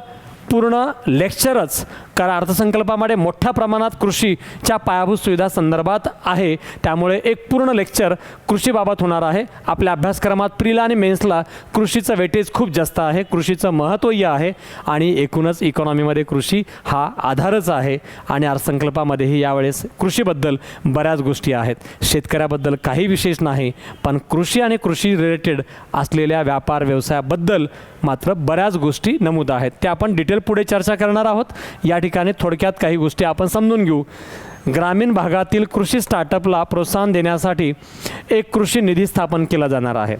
पूर्ण लेक्चरच कारण अर्थसंकल्पामध्ये मोठ्या प्रमाणात कृषीच्या पायाभूत सुविधा संदर्भात आहे. त्यामुळे एक पूर्ण लेक्चर कृषीबाबत होणार आहे. आपल्या अभ्यासक्रमात प्रीला आणि मेन्सला कृषीचं वेटेज खूप जास्त आहे, कृषीचं महत्त्वही आहे आणि एकूणच इकॉनॉमीमध्ये कृषी हा आधारच आहे. आणि अर्थसंकल्पामध्येही यावेळेस कृषीबद्दल बऱ्याच गोष्टी आहेत. शेतकऱ्याबद्दल काही विशेष नाही, पण कृषी आणि कृषी रिलेटेड असलेल्या व्यापार व्यवसायाबद्दल मात्र बऱ्याच गोष्टी नमूद आहेत. त्या आपण डिटेल पुढे चर्चा करणार आहोत. या ठिकाणी थोडक्यात काही गोष्टी आपण समजून घेऊ. ग्रामीण भागातील कृषी स्टार्टअपला प्रोत्साहन देण्यासाठी एक कृषी निधी स्थापन केला जाणार आहे.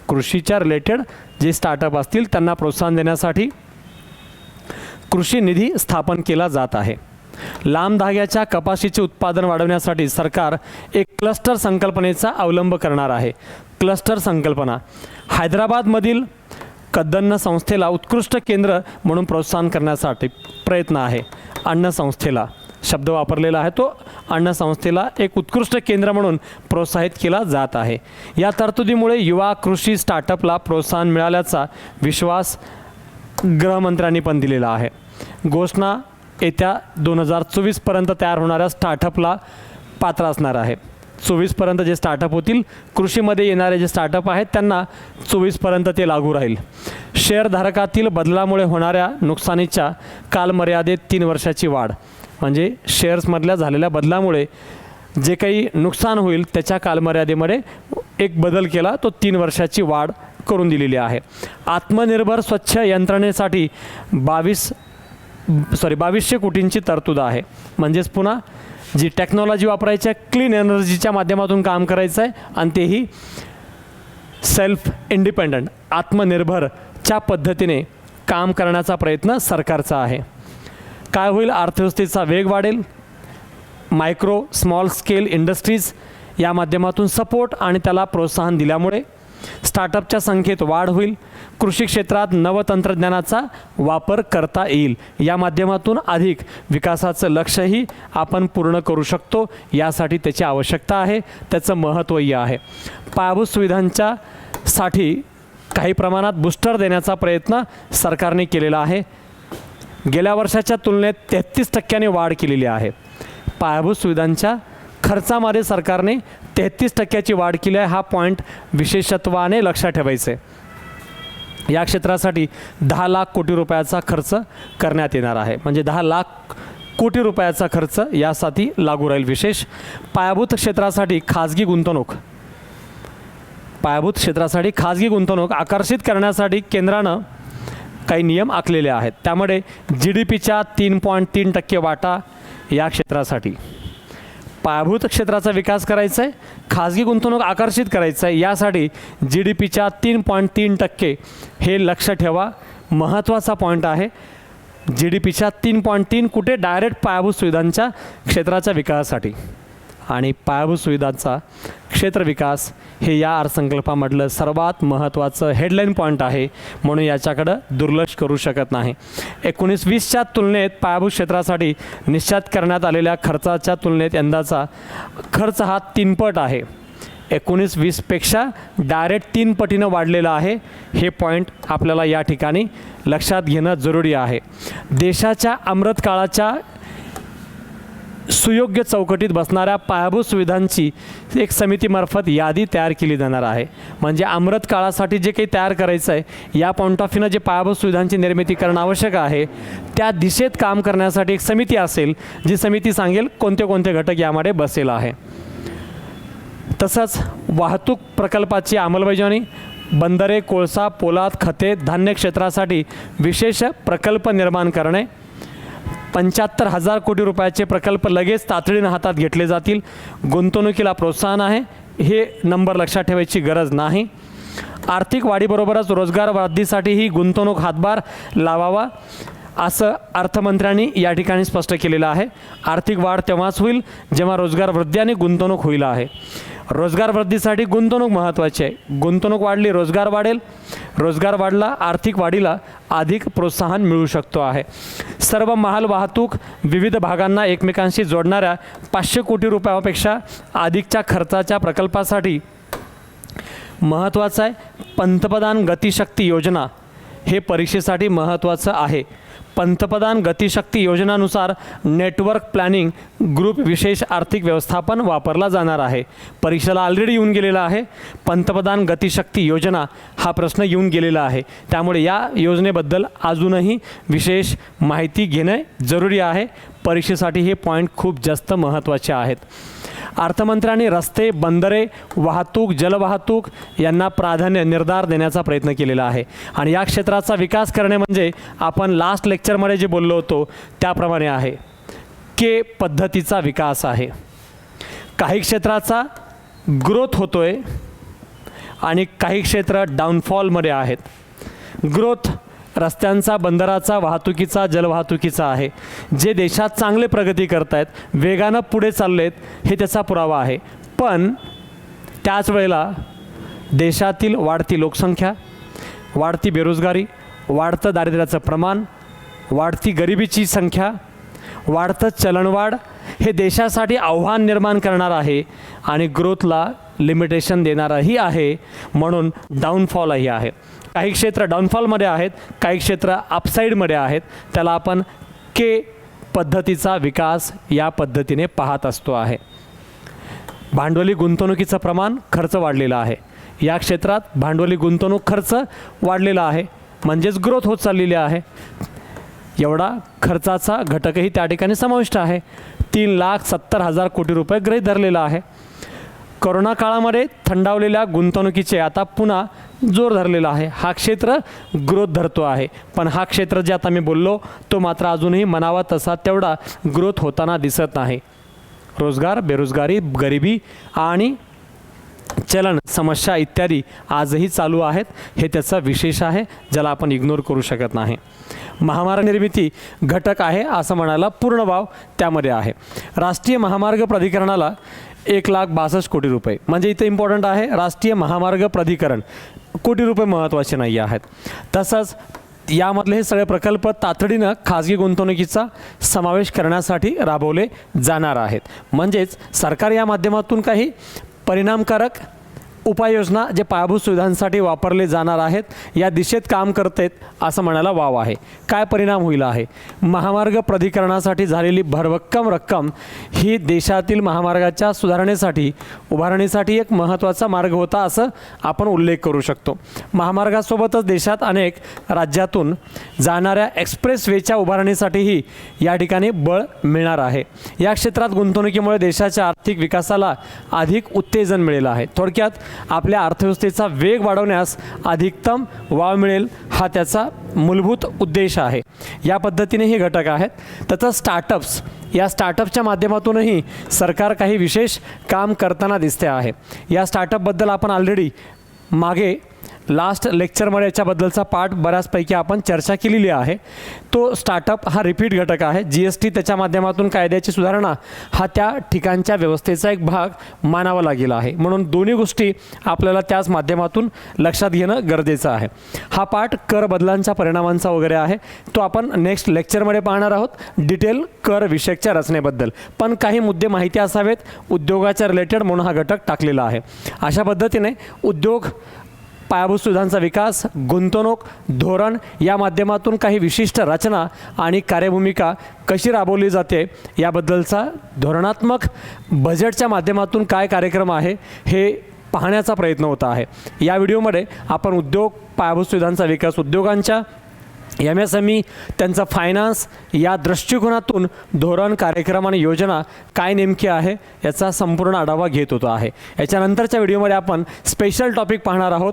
कृषीच्या रिलेटेड जे स्टार्टअप असतील त्यांना प्रोत्साहन देण्यासाठी कृषी निधी स्थापन केला जात आहे. लांब धाग्याच्या कपाशीचे उत्पादन वाढवण्यासाठी सरकार एक क्लस्टर संकल्पनेचा अवलंब करणार आहे. क्लस्टर संकल्पना हैदराबादमधील कद्दन्न संस्थेला उत्कृष्ट केंद्र म्हणून प्रोत्साहन करण्यासाठी प्रयत्न आहे. अन्न संस्थेला शब्द वापरलेला आहे तो. अन्न संस्थेला एक उत्कृष्ट केंद्र म्हणून प्रोत्साहित केला जात आहे. या तरतुदीमुळे युवा कृषी स्टार्टअपला प्रोत्साहन मिळाल्याचा विश्वास गृहमंत्र्यांनी पण दिलेला आहे. घोषणा येत्या 2024पर्यंत तयार होणाऱ्या स्टार्टअपला पात्र असणार आहे. 24पर्यंत जे स्टार्टअप होतील, कृषीमध्ये येणारे जे स्टार्टअप आहेत त्यांना 24पर्यंत ते लागू राहील. शेअरधारकातील बदलामुळे होणाऱ्या नुकसानीच्या कालमर्यादेत 3 वर्षाची वाढ, म्हणजे शेअर्समधल्या झालेल्या बदलामुळे जे काही नुकसान होईल त्याच्या कालमर्यादेमध्ये एक बदल केला, तो 3 वर्षाची वाढ करून दिलेली आहे. आत्मनिर्भर स्वच्छ यंत्रणेसाठी 2200 कोटींची तरतूद आहे. म्हणजेच पुन्हा जी टेक्नॉलॉजी वापरायची आहे, क्लीन एनर्जीच्या माध्यमातून काम करायचं आहे आणि तेही सेल्फ इंडिपेंडंट आत्मनिर्भरच्या पद्धतीने काम करण्याचा प्रयत्न सरकारचा आहे. काय होईल? अर्थव्यवस्थेचा वेग वाढेल. मायक्रो स्मॉल स्केल इंडस्ट्रीज या माध्यमातून सपोर्ट आणि त्याला प्रोत्साहन दिल्यामुळे स्टार्टअपच्या संख्येत वाढ होईल. कृषी क्षेत्रात नवतंत्रज्ञानाचा वापर करता येईल. या माध्यमातून अधिक विकासाचं लक्ष्यही आपण पूर्ण करू शकतो. यासाठी त्याची आवश्यकता आहे, त्याचं महत्त्वही आहे. पायाभूत सुविधांच्या साठी काही प्रमाणात बूस्टर देण्याचा प्रयत्न सरकारने केलेला आहे. गेल्या वर्षाच्या तुलनेत 33% वाढ केलेली आहे. पायाभूत सुविधांच्या खर्चामध्ये सरकारने 33% वाढ केली आहे. हा पॉईंट विशेषत्वाने लक्षात ठेवायचा आहे. या क्षेत्रासाठी 10 लाख कोटी रुपयाचा खर्च करण्यात येणार आहे. म्हणजे 10 लाख कोटी रुपयाचा खर्च यासाठी लागू राहील. विशेष पायाभूत क्षेत्रासाठी खाजगी गुंतवणूक आकर्षित करण्यासाठी केंद्रानं काही नियम आखलेले आहेत. त्यामुळे GDPच्या 3.3% वाटा या क्षेत्रासाठी. पायाभूत क्षेत्राचा विकास करायचा आहे, खाजगी गुंतवणूक आकर्षित करायचं आहे. यासाठी GDPच्या 3.3% हे लक्ष ठेवा, महत्त्वाचा पॉईंट आहे. GDPच्या 3.3 कुठे? डायरेक्ट पायाभूत सुविधांच्या क्षेत्राच्या विकासासाठी. आणि पायाभूत सुविधांचा क्षेत्र विकास हे या अर्थसंकल्पामधलं सर्वात महत्त्वाचं हेडलाईन पॉईंट आहे, म्हणून याच्याकडं दुर्लक्ष करू शकत नाही. 19-20च्या तुलनेत पायाभूत क्षेत्रासाठी निश्चित करण्यात आलेल्या खर्चाच्या तुलनेत यंदाचा खर्च हा 3 पट आहे. 19-20पेक्षा डायरेक्ट 3 पटीनं वाढलेला आहे. हे पॉईंट आपल्याला या ठिकाणी लक्षात घेणं जरुरी आहे. देशाच्या अमृतकाळाच्या सुयोग्य चौकटीत बसणाऱ्या पायाभूत सुविधांची एक समितीमार्फत यादी तयार केली जाणार आहे. म्हणजे अमृत काळासाठी जे काही तयार करायचं आहे, या पॉईंट ऑफ व्ह्यूनं जे पायाभूत सुविधांची निर्मिती करणं आवश्यक आहे, त्या दिशेत काम करण्यासाठी एक समिती असेल, जी समिती सांगेल कोणते कोणते घटक यामध्ये बसेल आहे. तसंच वाहतूक प्रकल्पाची अंमलबजावणी, बंदरे, कोळसा, पोलाद, खते, धान्य क्षेत्रासाठी विशेष प्रकल्प निर्माण करणे, 75,000 कोटी रुपयाचे प्रकल्प लगेच तातडीनं हातात घेतले जातील. गुंतवणुकीला प्रोत्साहन आहे, हे नंबर लक्षात ठेवायची गरज नाही. आर्थिक वाढीबरोबरच रोजगार वृद्धीसाठीही गुंतवणूक हातभार लावावा, असं अर्थमंत्र्यांनी या ठिकाणी स्पष्ट केलेलं आहे. आर्थिक वाढ तेव्हाच होईल जेव्हा रोजगार वृद्धी आणि गुंतवणूक होईल आहे. रोजगार वृद्धीसाठी गुंतवणूक महत्त्वाची आहे. गुंतवणूक वाढली, रोजगार वाढेल. रोजगार वाढला, आर्थिक वाढीला अधिक प्रोत्साहन मिळू शकतो आहे. सर्व माल वाहतूक विविध भागांना एकमेकांशी जोडणाऱ्या 500 कोटी रुपयापेक्षा अधिकच्या खर्चाच्या प्रकल्पासाठी महत्त्वाचं आहे. पंतप्रधान गतिशक्ती योजना हे परीक्षेसाठी महत्त्वाचं आहे. पंतप्रधान गतिशक्ती योजनानुसार नेटवर्क प्लॅनिंग ग्रुप विशेष आर्थिक व्यवस्थापन वापरला जाणार आहे. परीक्षेला ऑलरेडी येऊन गेलेला आहे. पंतप्रधान गतिशक्ती योजना हा प्रश्न येऊन गेलेला आहे. त्यामुळे या योजनेबद्दल अजूनही विशेष माहिती घेणे जरुरी आहे. परीक्षेसाठी हे पॉईंट खूप जास्त महत्त्वाचे आहेत. अर्थमंत्र्यांनी रस्ते, बंदरे, वाहतूक, जलवाहतूक यांना प्राधान्य निर्धार देण्याचा प्रयत्न केलेला आहे. आणि या क्षेत्राचा विकास करणे म्हणजे आपण लास्ट लेक्चरमध्ये जे बोललो होतो त्याप्रमाणे आहे, के पद्धतीचा विकास आहे. काही क्षेत्राचा ग्रोथ होतोय आणि काही क्षेत्र डाऊनफॉलमध्ये आहेत. ग्रोथ रस्त्यांचा, बंदराचा, वाहतुकीचा, जलवाहतुकीचा आहे. जे देशात चांगले प्रगती करत आहेत, वेगानं पुढे चाललेत, हे त्याचा पुरावा आहे. पण त्याच वेळेला देशातील वाढती लोकसंख्या, वाढती बेरोजगारी, वाढतं दारिद्र्याचं प्रमाण, वाढती गरिबीची संख्या, वाढतं चलनवाढ हे देशासाठी आव्हान निर्माण करणार आहे आणि ग्रोथला लिमिटेशन देणारही आहे. म्हणून डाऊनफॉलही आहे. काही क्षेत्र डाऊनफॉलमध्ये आहेत, काही क्षेत्र अपसाईडमध्ये आहेत. त्याला आपण के पद्धतीचा विकास या पद्धतीने पाहत असतो आहे. भांडवली गुंतवणुकीचं प्रमाण खर्च वाढलेला आहे. या क्षेत्रात भांडवली गुंतवणूक खर्च वाढलेला आहे, म्हणजेच ग्रोथ होत चाललेली आहे. एवढा खर्चाचा घटकही त्या ठिकाणी समाविष्ट आहे. 3,70,000 कोटी रुपये गृहीत धरलेला आहे. कोरोना काळामध्ये थंडावलेल्या गुंतवणुकीचे आता पुन्हा जोर धरलेला आहे. हा क्षेत्र ग्रोथ धरतो आहे, पण हा क्षेत्र जे आता मी बोललो तो मात्र अजूनही म्हणावा तसा तेवढा ग्रोथ होताना दिसत नाही. रोजगार, बेरोजगारी, गरिबी आणि चलन समस्या इत्यादी आजही चालू आहेत. हे त्याचा विशेष आहे, ज्याला आपण इग्नोर करू शकत नाही. महामार्ग निर्मिती घटक आहे असं म्हणायला पूर्ण वाव त्यामध्ये आहे. राष्ट्रीय महामार्ग प्राधिकरणाला 1,62,00,000 कोटी रुपये, म्हणजे इथे इम्पॉर्टंट आहे राष्ट्रीय महामार्ग प्राधिकरण. कोटी रुपये महत्त्वाचे नाही आहेत. तसंच यामधले हे सगळे प्रकल्प तातडीनं खाजगी गुंतवणुकीचा समावेश करण्यासाठी राबवले जाणार आहेत. म्हणजेच सरकार या माध्यमातून काही परिणामकारक उपाययोजना जे पायाभूत सुविधांसाठी वापरले जाणार आहेत या दिशेत काम करतात असं म्हणायला वाव आहे. काय परिणाम होईल आहे? महामार्ग प्राधिकरणासाठी झालेली भरभक्कम रक्कम ही देशातील महामार्गाच्या सुधारणेसाठी उभारणीसाठी एक महत्त्वाचा मार्ग होता असं आपण उल्लेख करू शकतो. महामार्गासोबतच देशात अनेक राज्यातून जाणाऱ्या एक्सप्रेसवेच्या उभारणीसाठीही या ठिकाणी बळ मिळणार आहे. या क्षेत्रात गुंतवणुकीमुळे देशाच्या आर्थिक विकासाला अधिक उत्तेजन मिळेल आहे. थोडक्यात आपल्या अर्थव्यवस्थेचा वेग वाढवण्यास अधिकतम वाव मिळेल हा त्याचा मूलभूत उद्देश आहे. या पद्धतीने हे घटक आहेत. तसंच स्टार्टअप्स, या स्टार्टअपच्या माध्यमातूनही सरकार काही विशेष काम करताना दिसते आहे. या स्टार्टअपबद्दल आपण ऑलरेडी मागे लास्ट लेक्चरमध्ये याच्याबद्दलचा पार्ट बऱ्याचपैकी आपण चर्चा केलेली आहे. तो स्टार्टअप हा रिपीट घटक आहे. GST त्याच्या माध्यमातून कायद्याची सुधारणा हा त्या ठिकाणच्या व्यवस्थेचा एक भाग मानावा लागेल आहे. म्हणून दोन्ही गोष्टी आपल्याला त्याच माध्यमातून लक्षात घेणं गरजेचं आहे. हा पार्ट कर बदलांच्या परिणामांचा वगैरे आहे, तो आपण नेक्स्ट लेक्चरमध्ये पाहणार आहोत डिटेल कर विषयकच्या रचनेबद्दल. पण काही मुद्दे माहिती असावेत उद्योगाच्या रिलेटेड म्हणून हा घटक टाकलेला आहे. अशा पद्धतीने उद्योग, पायाभूत सुविधांचा विकास, गुंतवणूक, धोरण या माध्यमातून काही विशिष्ट रचना आणि कार्यभूमिका कशी राबवली जाते याबद्दलचा धोरणात्मक बजेटच्या माध्यमातून काय कार्यक्रम आहे हे पाहण्याचा प्रयत्न होत आहे. या व्हिडिओमध्ये आपण उद्योग, पायाभूत सुविधांचा विकास, उद्योगांच्या MSME, त्यांचा फायनान्स या दृष्टिकोनातून धोरण, कार्यक्रम आणि योजना काय नेमकी आहे याचा संपूर्ण आढावा घेत होतो आहे. याच्यानंतरच्या व्हिडिओमध्ये आपण स्पेशल टॉपिक पाहणार आहोत,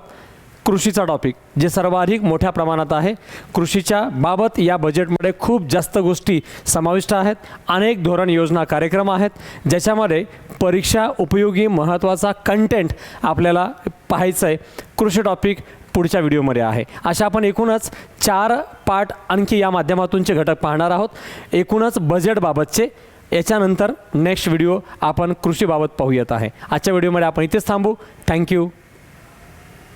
कृषीचा टॉपिक, जे सर्वाधिक मोठ्या प्रमाणात आहे. कृषीच्या बाबत या बजेटमध्ये खूप जास्त गोष्टी समाविष्ट आहेत. अनेक धोरण, योजना, कार्यक्रम आहेत ज्याच्यामध्ये परीक्षा उपयोगी महत्त्वाचा कंटेंट आपल्याला पाहायचं आहे. कृषी टॉपिक पुढच्या व्हिडिओमध्ये आहे. अशा आपण एकूणच 4 पार्ट आणखी या माध्यमातूनचे घटक पाहणार आहोत, एकूणच बजेटबाबतचे. याच्यानंतर नेक्स्ट व्हिडिओ आपण कृषीबाबत पाहूयात आहे. आजच्या व्हिडिओमध्ये आपण इथेच थांबू. थँक्यू.